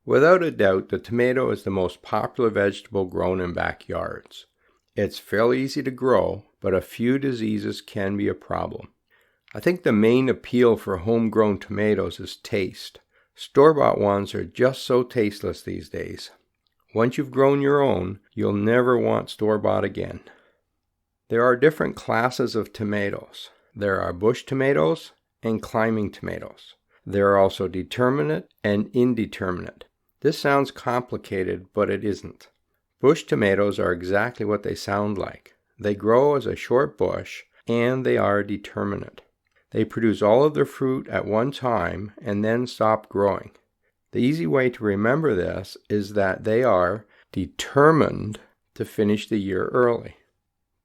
Without a doubt, the tomato is the most popular vegetable grown in backyards. It's fairly easy to grow, but a few diseases can be a problem. I think the main appeal for homegrown tomatoes is taste. Store-bought ones are just so tasteless these days. Once you've grown your own, you'll never want store-bought again. There are different classes of tomatoes. There are bush tomatoes and climbing tomatoes. There are also determinate and indeterminate. This sounds complicated, but it isn't. Bush tomatoes are exactly what they sound like. They grow as a short bush, and they are determinate. They produce all of their fruit at one time and then stop growing. The easy way to remember this is that they are determined to finish the year early.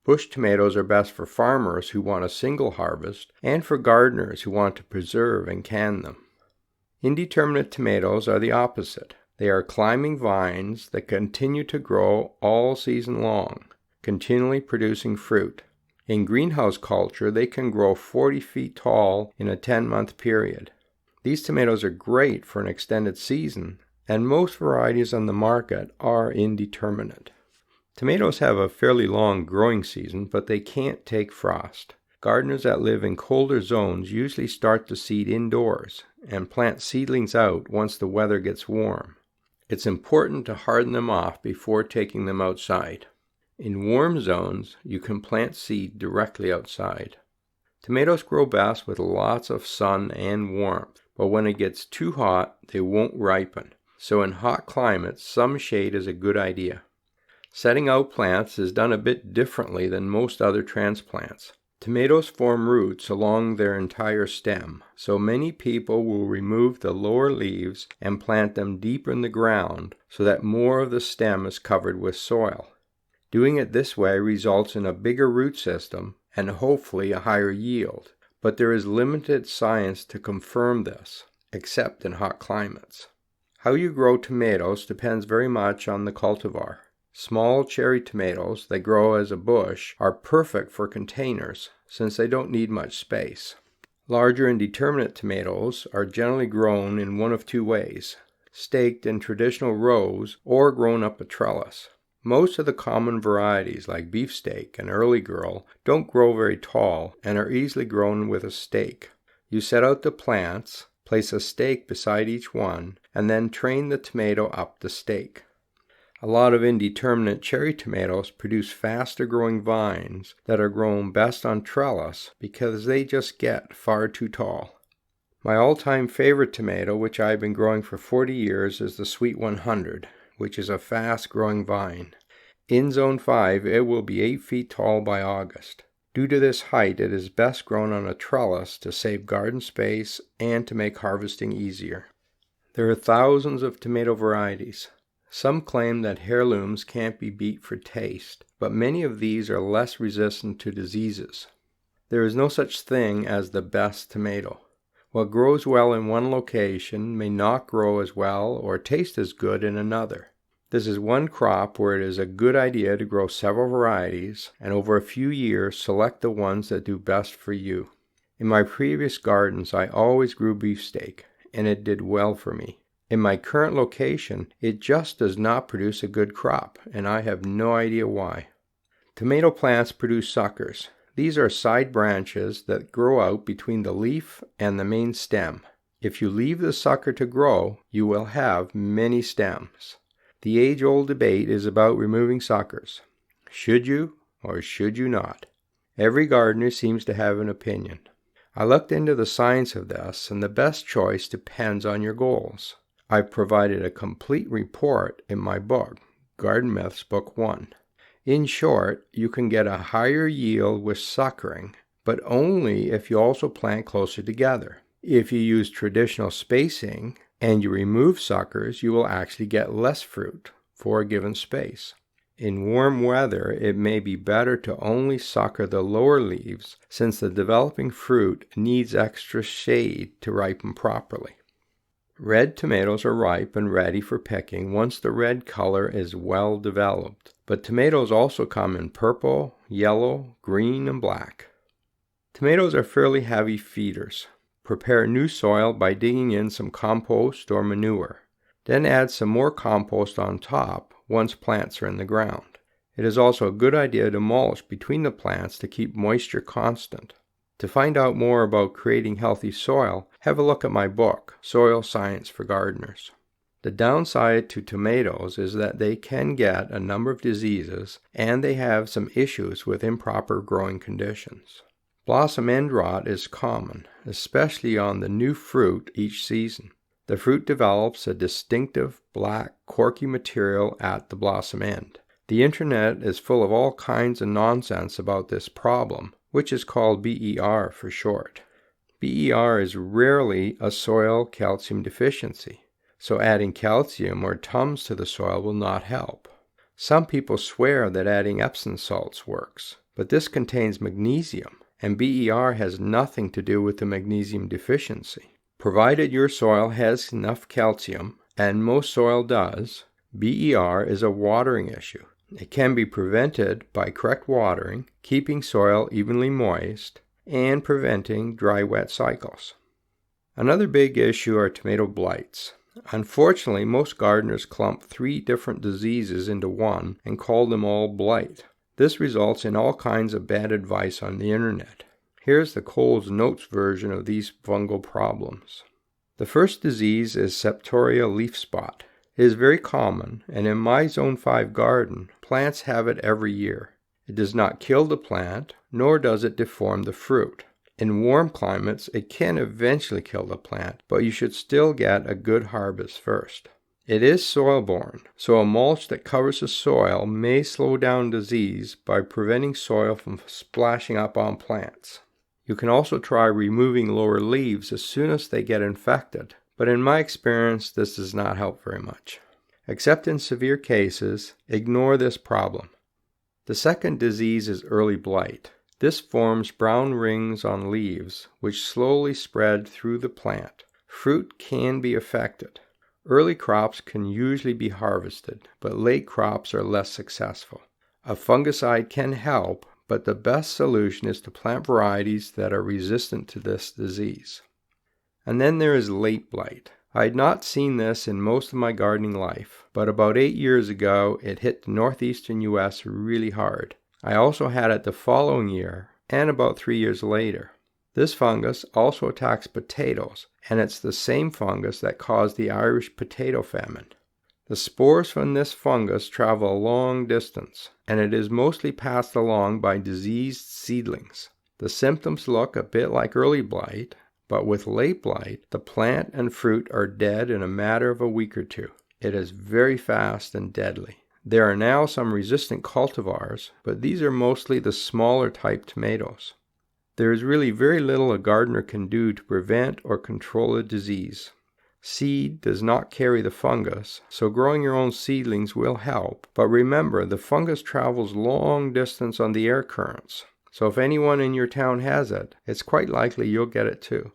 Bush tomatoes are best for farmers who want a single harvest and for gardeners who want to preserve and can them. Indeterminate tomatoes are the opposite. They are climbing vines that continue to grow all season long, continually producing fruit. In greenhouse culture, they can grow 40 feet tall in a 10-month period. These tomatoes are great for an extended season, and most varieties on the market are indeterminate. Tomatoes have a fairly long growing season, but they can't take frost. Gardeners that live in colder zones usually start the seed indoors and plant seedlings out once the weather gets warm. It's important to harden them off before taking them outside. In warm zones, you can plant seed directly outside. Tomatoes grow best with lots of sun and warmth, but when it gets too hot, they won't ripen. So in hot climates, some shade is a good idea. Setting out plants is done a bit differently than most other transplants. Tomatoes form roots along their entire stem, so many people will remove the lower leaves and plant them deeper in the ground so that more of the stem is covered with soil. Doing it this way results in a bigger root system and hopefully a higher yield, but there is limited science to confirm this, except in hot climates. How you grow tomatoes depends very much on the cultivar. Small cherry tomatoes that grow as a bush are perfect for containers since they don't need much space. Larger indeterminate tomatoes are generally grown in one of two ways: staked in traditional rows or grown up a trellis. Most of the common varieties like beefsteak and early girl don't grow very tall and are easily grown with a stake. You set out the plants, place a stake beside each one, and then train the tomato up the stake. A lot of indeterminate cherry tomatoes produce faster growing vines that are grown best on trellis because they just get far too tall. My all-time favorite tomato, which I've been growing for 40 years, is the Sweet 100, which is a fast-growing vine. In Zone 5, it will be 8 feet tall by August. Due to this height, it is best grown on a trellis to save garden space and to make harvesting easier. There are thousands of tomato varieties. Some claim that heirlooms can't be beat for taste, but many of these are less resistant to diseases. There is no such thing as the best tomato. What grows well in one location may not grow as well or taste as good in another. This is one crop where it is a good idea to grow several varieties and over a few years select the ones that do best for you. In my previous gardens, I always grew beefsteak, and it did well for me. In my current location, it just does not produce a good crop, and I have no idea why. Tomato plants produce suckers. These are side branches that grow out between the leaf and the main stem. If you leave the sucker to grow, you will have many stems. The age-old debate is about removing suckers. Should you or should you not? Every gardener seems to have an opinion. I looked into the science of this, and the best choice depends on your goals. I've provided a complete report in my book, Garden Myths Book 1. In short, you can get a higher yield with suckering, but only if you also plant closer together. If you use traditional spacing and you remove suckers, you will actually get less fruit for a given space. In warm weather, it may be better to only sucker the lower leaves since the developing fruit needs extra shade to ripen properly. Red tomatoes are ripe and ready for picking once the red color is well developed, but tomatoes also come in purple, yellow, green, and black. Tomatoes are fairly heavy feeders. Prepare new soil by digging in some compost or manure. Then add some more compost on top once plants are in the ground. It is also a good idea to mulch between the plants to keep moisture constant. To find out more about creating healthy soil, have a look at my book, Soil Science for Gardeners. The downside to tomatoes is that they can get a number of diseases and they have some issues with improper growing conditions. Blossom end rot is common, especially on the new fruit each season. The fruit develops a distinctive black, corky material at the blossom end. The internet is full of all kinds of nonsense about this problem, which is called BER for short. BER is rarely a soil calcium deficiency, so adding calcium or Tums to the soil will not help. Some people swear that adding Epsom salts works, but this contains magnesium, and BER has nothing to do with the magnesium deficiency. Provided your soil has enough calcium, and most soil does, BER is a watering issue. It can be prevented by correct watering, keeping soil evenly moist, and preventing dry-wet cycles. Another big issue are tomato blights. Unfortunately, most gardeners clump 3 different diseases into one and call them all blight. This results in all kinds of bad advice on the internet. Here's the Coles Notes version of these fungal problems. The first disease is Septoria leaf spot. It is very common, and in my Zone 5 garden, plants have it every year. It does not kill the plant, nor does it deform the fruit. In warm climates, it can eventually kill the plant, but you should still get a good harvest first. It is soil-borne, so a mulch that covers the soil may slow down disease by preventing soil from splashing up on plants. You can also try removing lower leaves as soon as they get infected, but in my experience, this does not help very much. Except in severe cases, ignore this problem. The second disease is early blight. This forms brown rings on leaves, which slowly spread through the plant. Fruit can be affected. Early crops can usually be harvested, but late crops are less successful. A fungicide can help, but the best solution is to plant varieties that are resistant to this disease. And then there is late blight. I had not seen this in most of my gardening life, but about 8 years ago it hit the northeastern U.S. really hard. I also had it the following year, and about 3 years later. This fungus also attacks potatoes, and it's the same fungus that caused the Irish potato famine. The spores from this fungus travel a long distance, and it is mostly passed along by diseased seedlings. The symptoms look a bit like early blight, but with late blight, the plant and fruit are dead in a matter of a week or 2. It is very fast and deadly. There are now some resistant cultivars, but these are mostly the smaller type tomatoes. There is really very little a gardener can do to prevent or control the disease. Seed does not carry the fungus, so growing your own seedlings will help, but remember the fungus travels long distance on the air currents, so if anyone in your town has it, it's quite likely you'll get it too.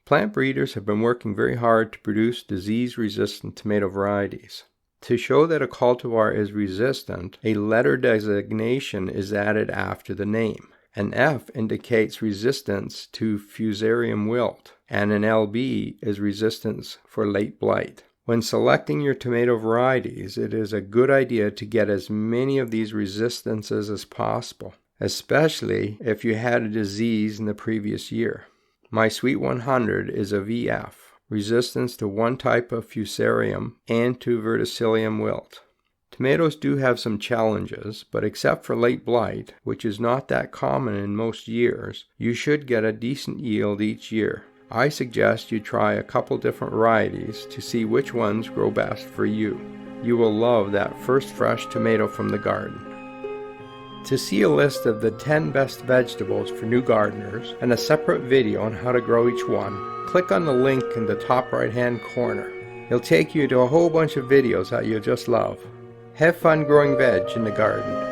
Plant breeders have been working very hard to produce disease-resistant tomato varieties. To show that a cultivar is resistant, a letter designation is added after the name. An F indicates resistance to Fusarium wilt, and an LB is resistance for late blight. When selecting your tomato varieties, it is a good idea to get as many of these resistances as possible, especially if you had a disease in the previous year. My Sweet 100 is a VF, resistance to one type of Fusarium and to Verticillium wilt. Tomatoes do have some challenges, but except for late blight, which is not that common in most years, you should get a decent yield each year. I suggest you try a couple different varieties to see which ones grow best for you. You will love that first fresh tomato from the garden. To see a list of the 10 best vegetables for new gardeners and a separate video on how to grow each one, click on the link in the top right-hand corner. It'll take you to a whole bunch of videos that you'll just love. Have fun growing veg in the garden.